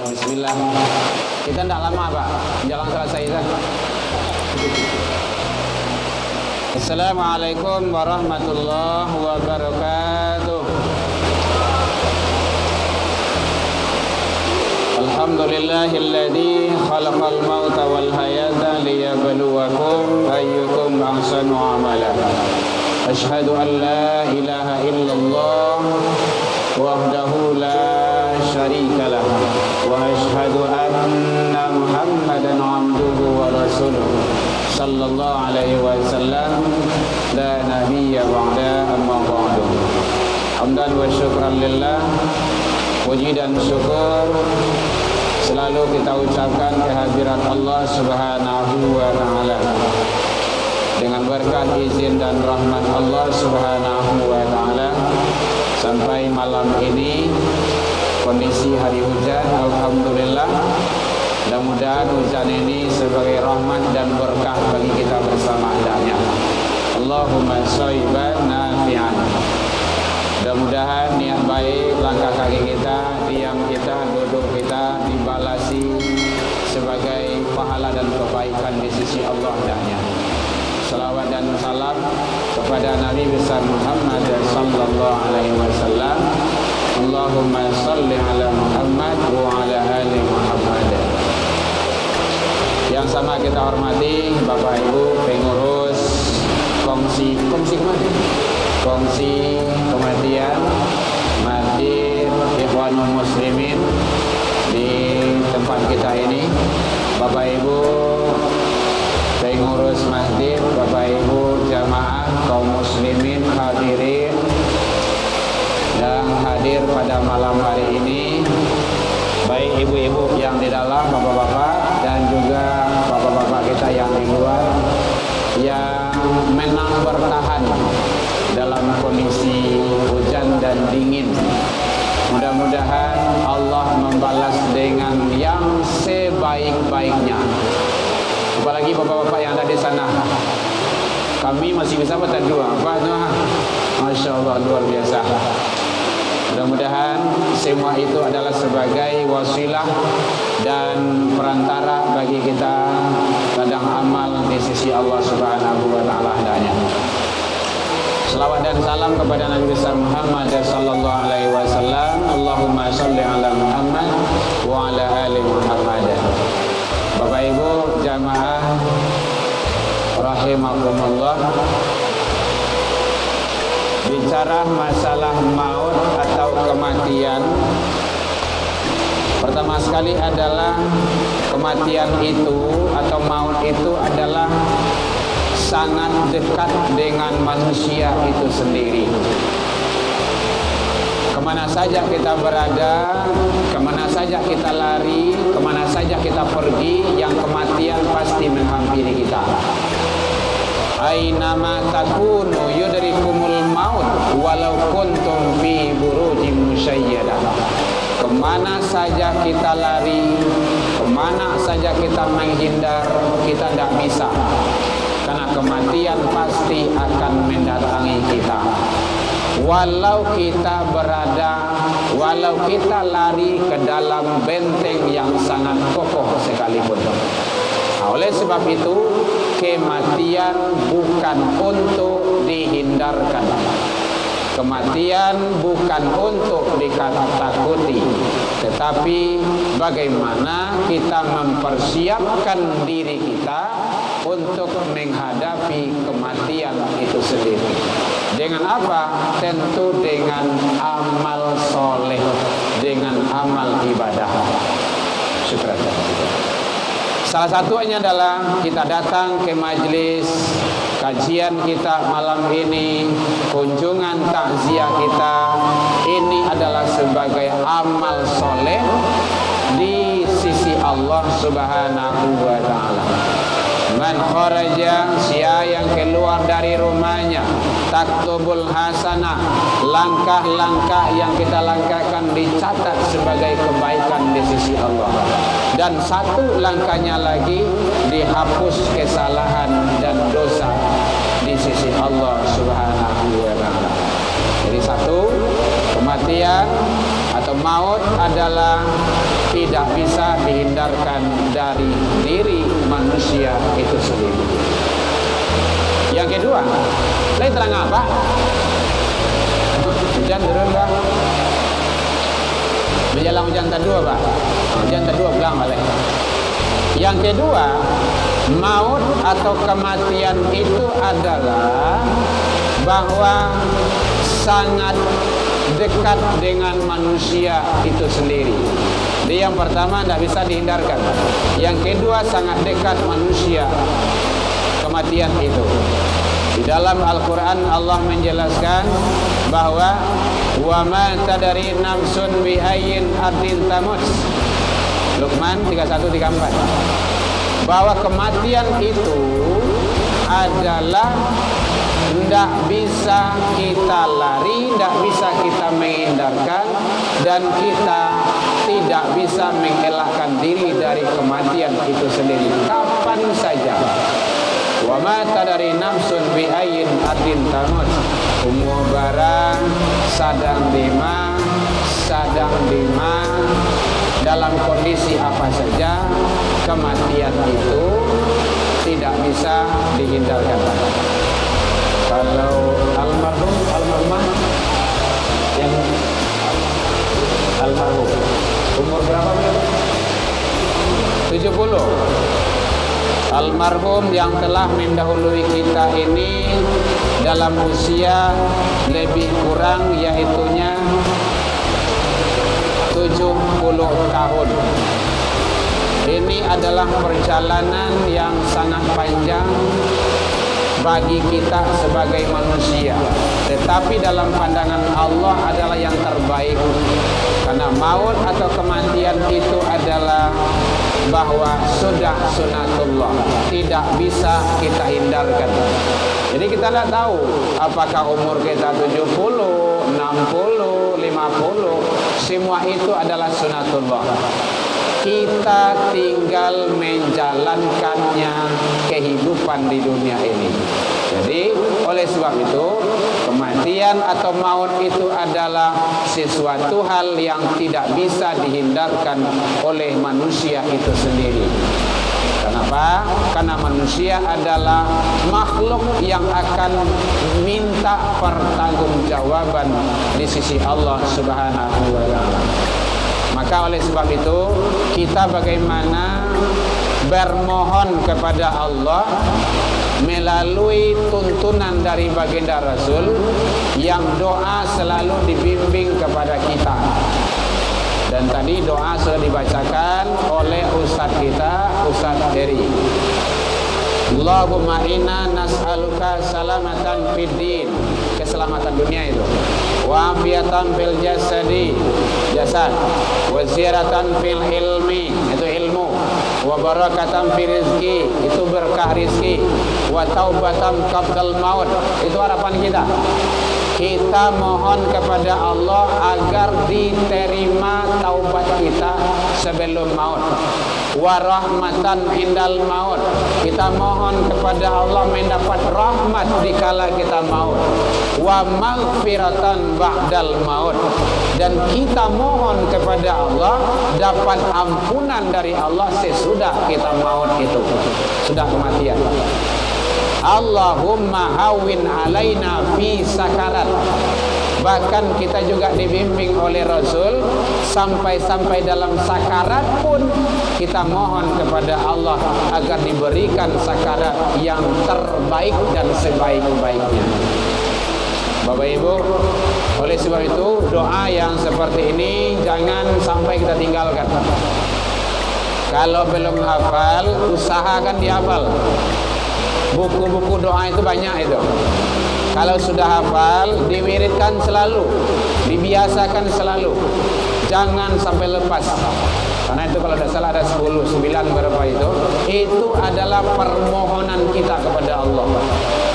Bismillah. Kita tidak lama Pak, jalan selesai kan. Assalamualaikum warahmatullahi wabarakatuh. Alhamdulillahilladzi khalaqal mauta wal hayata liyabluwakum ayyukum ahsanu amala. Asyhadu an la ilaha illallah wahdahu la syarika lah wa asyhadu anna Muhammadan abduhu wa rasuluhu sallallahu alaihi wasallam la nabiyya ba'da amma ba'du. Hamdan wa syukran lillah, puji dan syukur selalu kita ucapkan kehadirat Allah Subhanahu wa taala. Dengan berkat izin dan rahmat Allah Subhanahu wa taala, sampai malam ini kondisi hari hujan, alhamdulillah. Mudah-mudahan hujan ini sebagai rahmat dan berkah bagi kita bersama adanya. Allahumma shayban nafi'an. Mudah-mudahan niat baik, langkah kaki kita, diam kita, duduk kita dibalasi sebagai pahala dan kebaikan di sisi Allah adanya. Salawat dan salam kepada Nabi besar Muhammad sallallahu alaihi wasallam. Allahumma salli ala Muhammad wa ala ali Muhammad. Yang sama kita hormati Bapak Ibu pengurus kongsi kematian Masjid Ikhwanul Muslimin di tempat kita ini, Bapak Ibu pengurus masjid, Bapak Ibu jamaah kaum muslimin hadirin yang hadir pada malam hari ini, baik ibu-ibu yang di dalam, bapak-bapak, dan juga bapak-bapak kita yang di luar yang memang bertahan dalam kondisi hujan dan dingin. Mudah-mudahan Allah membalas dengan yang sebaik-baiknya. Apalagi bapak-bapak yang ada di sana, kami masih bisa baca doa. Masya Allah, luar biasa. Mudah-mudahan semua itu adalah sebagai wasilah dan perantara bagi kita ladang amal di sisi Allah Subhanahu wa taala adanya. Selawat dan salam kepada Nabi besar Muhammad sallallahu alaihi wasallam. Allahumma shalli ala Muhammad wa ala ali Muhammad. Bapak Ibu jamaah rahimakumullah, bicara masalah maut atau kematian, pertama sekali adalah kematian itu atau maut itu adalah sangat dekat dengan manusia itu sendiri. Kemana saja kita berada, kemana saja kita lari, kemana saja kita pergi, yang kematian pasti menghampiri kita. Ainama takunu yudrikumul maut walau kuntum fi burujin musyayyadah. Kemana saja kita lari, kemana saja kita menghindar, kita tidak bisa, karena kematian pasti akan mendatangi kita. Walau kita lari ke dalam benteng yang sangat kokoh sekalipun. Nah, oleh sebab itu kematian bukan untuk dihindarkan. Kematian bukan untuk ditakuti, tetapi bagaimana kita mempersiapkan diri kita untuk menghadapi kematian itu sendiri. Dengan apa? Tentu dengan amal soleh, dengan amal ibadah. Syukur. Salah satunya adalah kita datang ke majelis kajian kita malam ini, kunjungan takziah kita. Ini adalah sebagai amal soleh di sisi Allah Subhanahu wa taala. Man kharaja, siapa yang keluar dari rumahnya, taktubul hasanah, langkah-langkah yang kita langkahkan dicatat sebagai kebaikan di sisi Allah. Dan satu langkahnya lagi dihapus kesalahan dan dosa di sisi Allah Subhanahu wa taala. Jadi satu, kematian atau maut adalah tidak tidak bisa dihindarkan dari diri manusia itu sendiri. Yang kedua, lain terang apa? Hujan turun Pak. Menjelang hujan kedua Pak. Hujan kedua pulang balik. Yang kedua, maut atau kematian itu adalah bahwa sangat dekat dengan manusia itu sendiri. Jadi yang pertama tidak bisa dihindarkan. Yang kedua sangat dekat manusia kematian itu. Di dalam Al-Quran Allah menjelaskan bahwa wa ma tadari nafsun bi ayyin ardin tamut. Luqman 31-34. Bahwa kematian itu adalah tidak bisa kita lari, tidak bisa kita menghindarkan, dan kita tidak bisa mengelakkan diri dari kematian itu sendiri kapan saja. Wa ma tadari nafsun bi ayyin ardin tamut. Umur barang sadang dima dalam kondisi apa saja, kematian itu tidak bisa dihindarkan. Kalau almarhumah yang almarhum umur berapa? 70. Almarhum yang telah mendahului kita ini dalam usia lebih kurang yaitunya 70 tahun. Ini adalah perjalanan yang sangat panjang bagi kita sebagai manusia, tetapi dalam pandangan Allah adalah yang terbaik. Karena maut atau kematian itu adalah bahwa sudah sunatullah, tidak bisa kita hindarkan. Jadi kita tidak tahu apakah umur kita 70, 60, 50, semua itu adalah sunatullah. Kita tinggal menjalankannya kehidupan di dunia ini. Jadi oleh sebab itu kematian atau maut itu adalah sesuatu hal yang tidak bisa dihindarkan oleh manusia itu sendiri. Kenapa? Karena manusia adalah makhluk yang akan minta pertanggungjawaban di sisi Allah Subhanahu wa taala. Maka oleh sebab itu kita bagaimana bermohon kepada Allah melalui tuntunan dari baginda Rasul yang doa selalu dibimbing kepada kita. Dan tadi doa sudah dibacakan oleh Ustaz kita, Ustaz Heri. Allahumma inna nas'aluka salamatan fid din, keselamatan dunia itu, wa afiatan fil jasad, wa ziyaratan fil ilmi, itu ilmu, wa barakatan fil rizki, itu berkah rizki, wa taubatan qabdal maut, itu harapan kita. Kita mohon kepada Allah agar diterima taubat kita sebelum maut. Wa rahmatan indal maut, kita mohon kepada Allah mendapat rahmat dikala kita maut. Wa maghfiratan ba'dal maut, dan kita mohon kepada Allah dapat ampunan dari Allah sesudah kita maut itu, sudah kematian. Allahumma hawin alaina fi sakarat. Bahkan kita juga dibimbing oleh Rasul sampai-sampai dalam sakarat pun kita mohon kepada Allah agar diberikan sakarat yang terbaik dan sebaik-baiknya. Bapak Ibu, oleh sebab itu doa yang seperti ini jangan sampai kita tinggalkan. Kalau belum hafal, usahakan dihafal. Buku-buku doa itu banyak itu. Kalau sudah hafal, diwiridkan selalu, dibiasakan selalu. Jangan sampai lepas. Karena itu kalau tidak salah ada 10, 9 berapa itu adalah permohonan kita kepada Allah.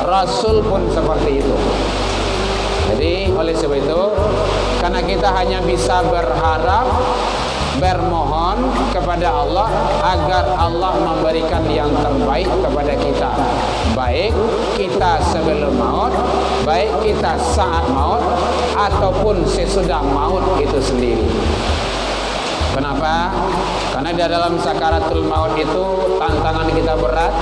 Rasul pun seperti itu. Jadi oleh sebab itu, karena kita hanya bisa berharap, bermohon kepada Allah agar Allah memberikan yang terbaik kepada kita, baik kita sebelum maut, baik kita saat maut, ataupun sesudah maut itu sendiri. Kenapa? Karena di dalam sakaratul maut itu tantangan kita berat.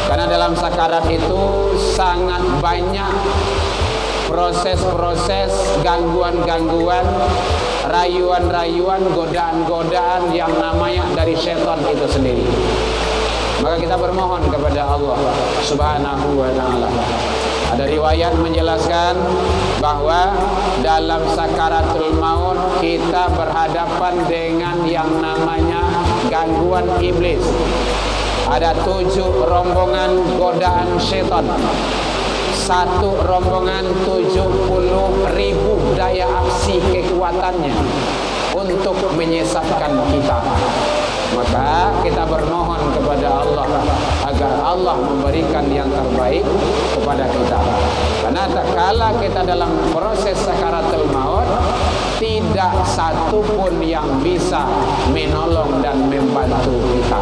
Karena dalam sakarat itu sangat banyak proses-proses, gangguan-gangguan, rayuan-rayuan, godaan-godaan yang namanya dari syaitan itu sendiri. Maka kita bermohon kepada Allah Subhanahu wa ta'ala. Ada riwayat menjelaskan bahwa dalam sakaratul maut kita berhadapan dengan yang namanya gangguan iblis. Ada 7 rombongan godaan syaitan. Satu rombongan 70.000 daya aksi kekuatannya untuk menyesatkan kita. Maka kita bermohon kepada Allah agar Allah memberikan yang terbaik kepada kita. Karena tak kala kita dalam proses sakaratul maut, tidak satu pun yang bisa menolong dan membantu kita.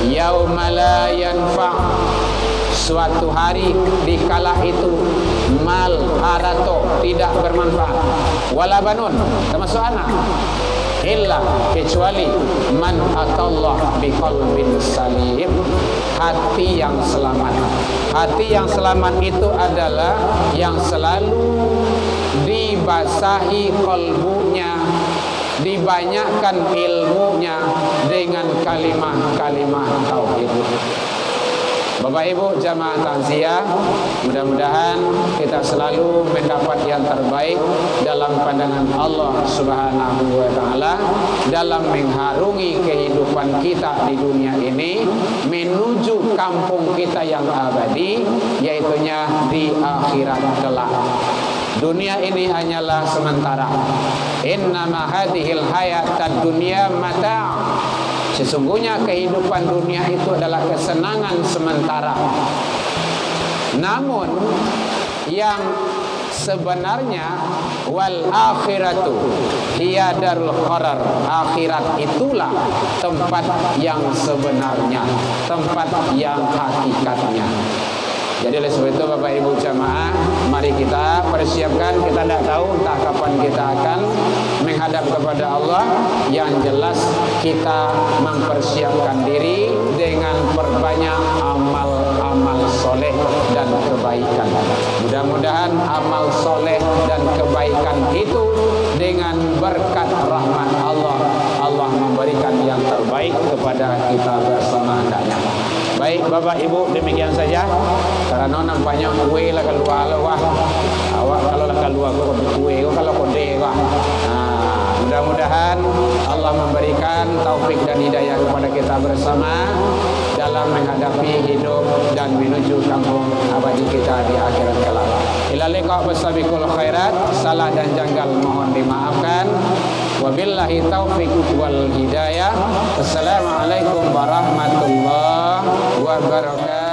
Yauma la yanfa', suatu hari di kala itu mal harato tidak bermanfaat, wala banun, termasuk anak, illa kecuali man atallah biqalbin salim, hati yang selamat. Hati yang selamat itu adalah yang selalu dibasahi kalbunya, dibanyakkan ilmunya dengan kalimah-kalimah tauhid. Bapak Ibu jamaah takziah, mudah-mudahan kita selalu mendapat yang terbaik dalam pandangan Allah Subhanahu wa ta'ala dalam mengharungi kehidupan kita di dunia ini menuju kampung kita yang abadi, yaitunya di akhirat kelak. Dunia ini hanyalah sementara. Innama hadhil hayatad dunya mata'. Sesungguhnya kehidupan dunia itu adalah kesenangan sementara. Namun yang sebenarnya wal akhiratu hiya darul qarar, akhirat itulah tempat yang sebenarnya, tempat yang hakikatnya. Jadi oleh sebab itu Bapak Ibu jamaah, mari kita persiapkan. Kita tidak tahu entah kapan kita akan menghadap kepada Allah. Yang jelas kita mempersiapkan diri dengan perbanyak amal-amal soleh dan kebaikan. Mudah-mudahan amal soleh dan kebaikan itu dengan berkat rahmat Allah, Allah memberikan yang terbaik kepada kita bersama adanya. Baik Bapak Ibu, demikian saja. Karena nampaknya kue lah keluar wah. Awak kalau lah keluar kue, kalau kode wah. Mudah-mudahan Allah memberikan taufik dan hidayah kepada kita bersama dalam menghadapi hidup dan menuju kampung abadi kita di akhirat kelak. Ila liqa wasabiqul khairat, salah dan janggal mohon dimaafkan. Wabillahi taufiq wal hidayah. Assalamualaikum warahmatullahi wabarakatuh.